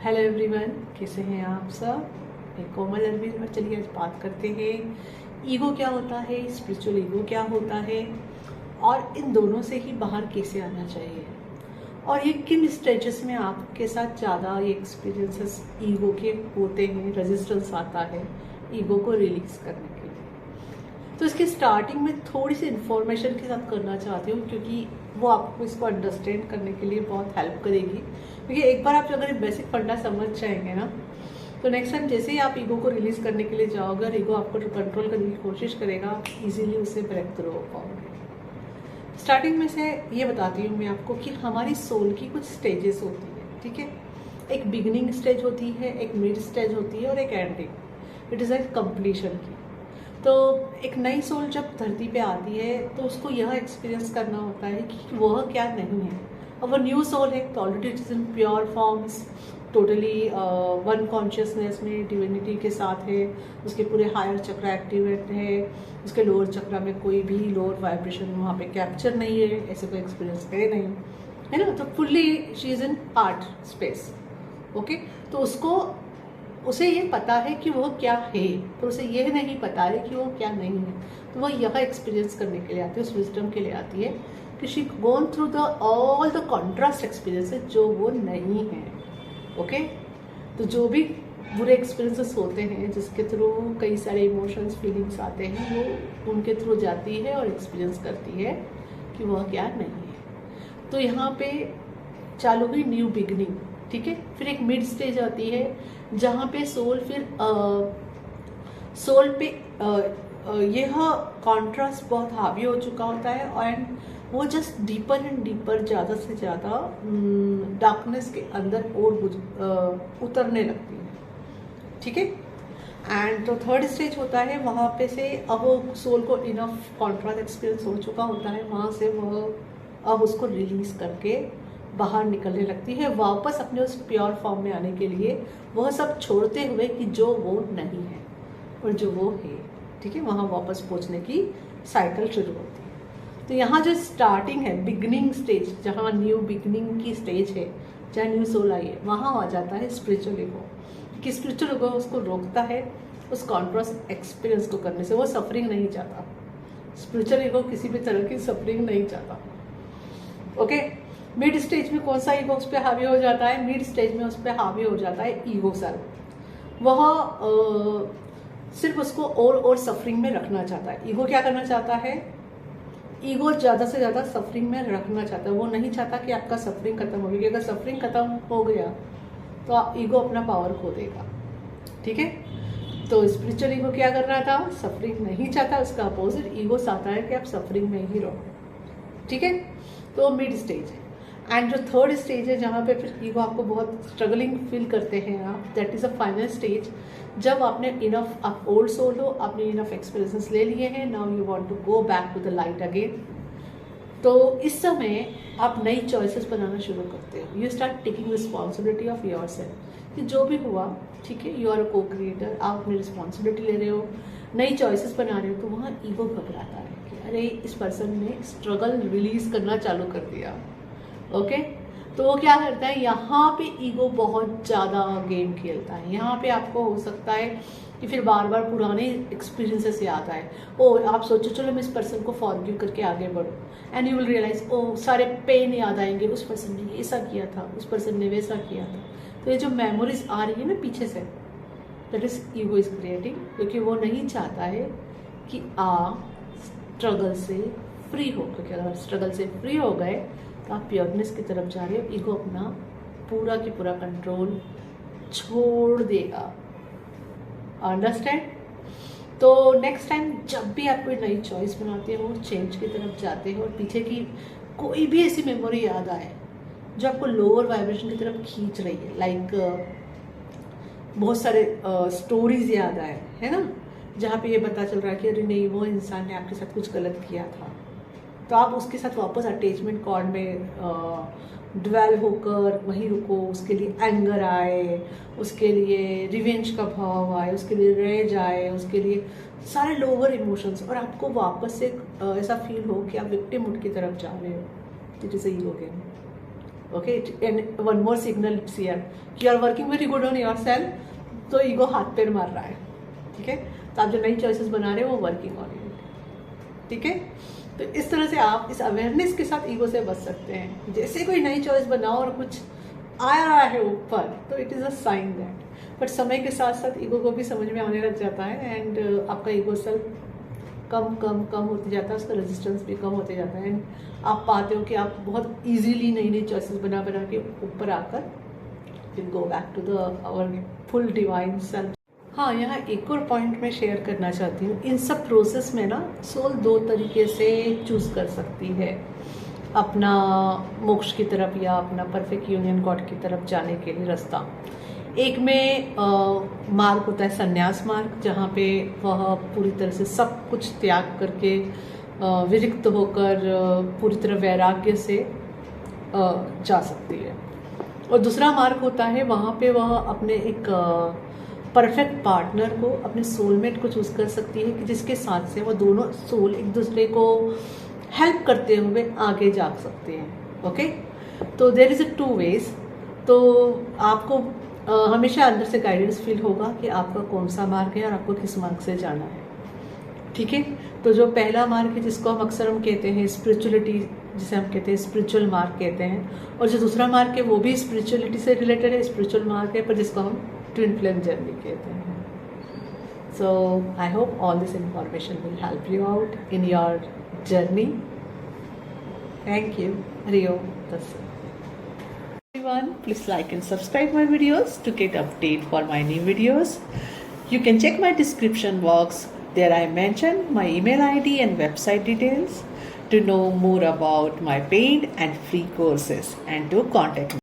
Hello everyone, कैसे हैं आप सब। मैं कोमल अरविंद। और चलिए आज बात करते हैं ईगो क्या होता है, स्पिरिचुअल ईगो क्या होता है और इन दोनों से ही बाहर कैसे आना चाहिए और ये किन स्टेजेस में आपके साथ ज़्यादा ये एक्सपीरियंसेस ईगो के होते हैं, रेजिस्टेंस आता है ईगो को रिलीज करने के लिए। तो इसकी स्टार्टिंग में थोड़ी सी इन्फॉर्मेशन के साथ करना चाहती हूँ क्योंकि वो आपको इसको अंडरस्टैंड करने के लिए बहुत हेल्प करेगी। क्योंकि एक बार आप अगर बेसिक फंडा समझ जाएंगे ना, तो नेक्स्ट टाइम जैसे ही आप ईगो को रिलीज करने के लिए जाओगे और ईगो आपको कंट्रोल करने की कोशिश करेगा, आप इजीली उससे ब्रेक थ्रू हो पाओगे। स्टार्टिंग में से ये बताती हूँ मैं आपको कि हमारी सोल की कुछ स्टेजेस होती है, ठीक है। एक बिगिनिंग स्टेज होती है, एक मिड स्टेज होती है और एक ending. It is like completion की। तो एक नई सोल जब धरती पे आती है तो उसको यह एक्सपीरियंस करना होता है कि वह क्या नहीं है। अब वो न्यू सोल है तो already it is in pure forms, totally one consciousness में डिविनिटी के साथ है। उसके पूरे हायर चक्रा एक्टिवेट है, उसके लोअर चक्रा में कोई भी लोअर वाइब्रेशन वहाँ पे कैप्चर नहीं है, ऐसे कोई एक्सपीरियंस है नहीं, है ना। तो fully she is in art space, okay. तो उसे ये पता है कि वो क्या है, पर उसे यह नहीं पता है कि वो क्या नहीं है। तो वो यह एक्सपीरियंस करने के लिए आती है, उस विजडम के लिए आती है कि she gone through the all the contrast experiences जो वो नहीं है, ओके। तो जो भी बुरे एक्सपीरियंसेस होते हैं जिसके थ्रू कई सारे इमोशंस फीलिंग्स आते हैं, वो उनके थ्रू जाती है और एक्सपीरियंस करती है कि वह क्या नहीं है। तो यहाँ पे चालू हुई न्यू बिगनिंग, ठीक है। फिर एक मिड स्टेज आती है जहाँ पे सोल फिर सोल पे यह कॉन्ट्रास्ट बहुत हावी हो चुका होता है एंड वो जस्ट डीपर एंड डीपर, ज़्यादा से ज़्यादा डार्कनेस के अंदर और उतरने लगती है, ठीक है। एंड तो थर्ड स्टेज होता है, वहाँ पे से अब वो सोल को इनफ कॉन्ट्रास्ट एक्सपीरियंस हो चुका होता है, वहाँ से वह अब उसको रिलीज करके बाहर निकलने लगती है वापस अपने उस प्योर फॉर्म में आने के लिए, वह सब छोड़ते हुए कि जो वो नहीं है और जो वो है, ठीक है। वहाँ वापस पहुँचने की साइकिल शुरू होती है। तो यहाँ जो स्टार्टिंग है, बिगनिंग स्टेज, जहाँ न्यू बिगनिंग की स्टेज है, जहाँ न्यू सोल आई है, वहाँ आ जाता है स्पिरिचुअल ईगो। कि स्पिरिचुअल ईगो उसको रोकता है उस कॉन्ट्रास्ट एक्सपीरियंस को करने से। वो सफरिंग नहीं चाहता, स्पिरिचुअल ईगो किसी भी तरह की सफरिंग नहीं चाहता, ओके। मिड स्टेज में कौन सा ईगो उस पर हावी हो जाता है? मिड स्टेज में उस पर हावी हो जाता है ईगो सेल्फ। वह सिर्फ उसको और सफरिंग में रखना चाहता है। ईगो क्या करना चाहता है? ईगो ज़्यादा से ज़्यादा सफरिंग में रखना चाहता है। वो नहीं चाहता कि आपका सफरिंग खत्म हो गई। अगर सफरिंग खत्म हो गया तो ईगो अपना पावर खो देगा, ठीक है। तो स्पिरिचुअल ईगो क्या कर रहा था? सफरिंग नहीं चाहता। उसका अपोजिट ईगो चाहता है कि आप सफरिंग में ही रहो, ठीक है। तो मिड स्टेज है। एंड जो थर्ड स्टेज है जहाँ पे फिर ईगो आपको बहुत स्ट्रगलिंग फील करते हैं आप, that is a final stage, जब आपने इनफ, आप ओल्ड सोल हो, आपने इनफ एक्सपीरियंसेस ले लिए हैं, now you want to go back to the light again. तो इस समय आप नई चॉइसेस बनाना शुरू करते हो। You start taking responsibility of your self कि जो भी हुआ, ठीक है, यू आर अ को क्रिएटर, आप अपनी रिस्पॉन्सिबिलिटी ले रहे हो, नई चॉइसेस बना रहे हो। तो वहाँ ईगो घबराता है कि अरे इस पर्सन ने स्ट्रगल रिलीज करना चालू कर दिया, ओके। तो वो क्या करता है, यहाँ पे ईगो बहुत ज़्यादा गेम खेलता है। यहाँ पे आपको हो सकता है कि फिर बार बार पुराने एक्सपीरियंसेस याद आए। ओ आप सोचो चलो मैं इस पर्सन को फॉरगिव करके आगे बढ़ूँ, एंड यू विल रियलाइज ओ सारे पेन याद आएंगे, उस पर्सन ने ऐसा किया था, उस पर्सन ने वैसा किया था। तो ये जो मेमोरीज आ रही है ना पीछे से, that is ego is creating, क्योंकि वो नहीं चाहता है कि आप स्ट्रगल से फ्री हो। क्योंकि अगर स्ट्रगल से फ्री हो गए आप प्योरनेस की तरफ जा रहे हो, ईगो अपना पूरा की पूरा कंट्रोल छोड़ देगा, अंडरस्टैंड। तो नेक्स्ट टाइम जब भी आप कोई नई चॉइस बनाते हो, चेंज की तरफ जाते हो और पीछे की कोई भी ऐसी मेमोरी याद आए जो आपको लोअर वाइब्रेशन की तरफ खींच रही है, लाइक बहुत सारे स्टोरीज याद आए, है ना, जहाँ पे ये पता चल रहा है कि अरे नहीं वो इंसान ने आपके साथ कुछ गलत किया था, तो आप उसके साथ वापस अटैचमेंट कॉर्ड में ड्वेल होकर वहीं रुको। उसके लिए एंगर आए, उसके लिए रिवेंज का भाव आए, उसके लिए रेज आए, उसके लिए सारे लोअर इमोशंस, और आपको वापस से ऐसा फील हो कि आप विक्टिम मूड की तरफ जा रहे हो। It is a ego game, okay, and one more signal it's here कि you are working very good on yourself, तो ईगो हाथ पैर मार रहा है, ठीक है। तो आप जो नई चॉइसेस बना रहे हो वो वर्किंग ऑन इट, ठीक है। तो इस तरह से आप इस अवेयरनेस के साथ ईगो से बच सकते हैं। जैसे कोई नई चॉइस बनाओ और कुछ आ रहा है ऊपर, तो it is a sign that, but समय के साथ साथ ईगो को भी समझ में आने लग जाता है, एंड आपका ईगो सेल्फ कम होते जाता है, उसका रेजिस्टेंस भी कम होते जाता है, एंड आप पाते हो कि आप बहुत इजीली नई नई चॉइसेस बना के ऊपर आकर will go back to the our full divine self. हाँ, यहाँ एक और पॉइंट मैं शेयर करना चाहती हूँ। इन सब प्रोसेस में ना सोल दो तरीके से चूज कर सकती है, अपना मोक्ष की तरफ या अपना परफेक्ट यूनियन गॉड की तरफ जाने के लिए रास्ता। एक में मार्ग होता है संन्यास मार्ग, जहाँ पे वह पूरी तरह से सब कुछ त्याग करके विरक्त होकर पूरी तरह वैराग्य से जा सकती है। और दूसरा मार्ग होता है, वहाँ पे वह अपने एक परफेक्ट पार्टनर को, अपने सोलमेट को चूज कर सकती है कि जिसके साथ से वो दोनों सोल एक दूसरे को हेल्प करते हुए आगे जा सकते हैं। ओके, तो there is a two ways. तो आपको हमेशा अंदर से गाइडेंस फील होगा कि आपका कौन सा मार्ग है और आपको किस मार्ग से जाना है, ठीक है। तो जो पहला मार्ग है, जिसको हम अक्सर कहते हैं स्पिरिचुअलिटी, जिसे हम कहते हैं स्पिरिचुअल मार्ग कहते हैं, और जो दूसरा मार्ग है वो भी स्पिरिचुअलिटी से रिलेटेड है, स्पिरिचुअल मार्ग है, पर जिसको हम ट्विन फ्लेम जर्नी कहते हैं। So I hope all this information will help you out in your journey. Thank you. Hari Om तत्सत। Everyone, please like and subscribe my videos to get update for my new videos. You can check my description box. There I mention my email ID and website details to know more about my paid and free courses and to contact me.